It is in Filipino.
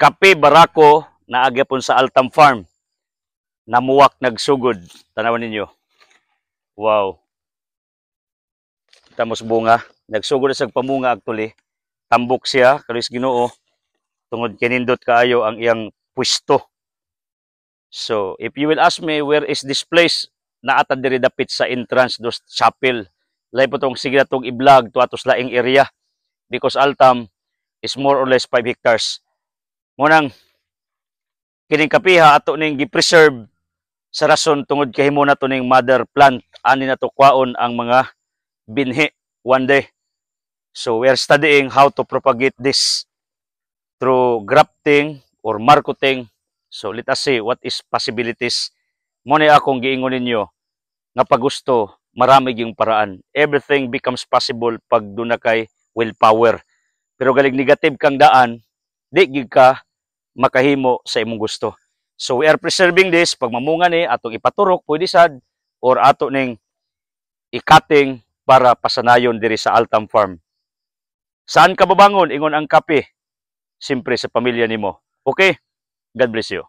Kape barako na agyapon sa Altam Farm. Namuwak nagsugod. Tanawan ninyo. Wow. Tamos bunga. Nagsugod na sa pamunga actually. Tambok siya, kalis Ginoo. Tungod kinindot kaayo ang iyang pwesto. So, if you will ask me, where is this place? Naata diri dapit sa entrance dos chapel. Lay po tong sige na tong i-vlog to atos laing area. Because Altam is more or less 5 hectares. Munang kining kapiha ato ning gi-preserve sa rason tungod kahimo na to ning mother plant ani na to kwaon ang mga binhi one day. So we are studying how to propagate this through grafting or marketing. So let us see what is possibilities. Mo ni akong giingon ninyo nga pagusto marami gyung paraan. Everything becomes possible pag duna kay willpower. Pero galing negative kang daan, di gyud ka makahimo sa imong gusto. So we are preserving this. Pag mamunga ni atong ipaturok pwede sad or ato ning ikating para pasanayon diri sa Altam Farm. Saan ka babangon ingon ang kape? Siyempre sa pamilya nimo. Okay? God bless you.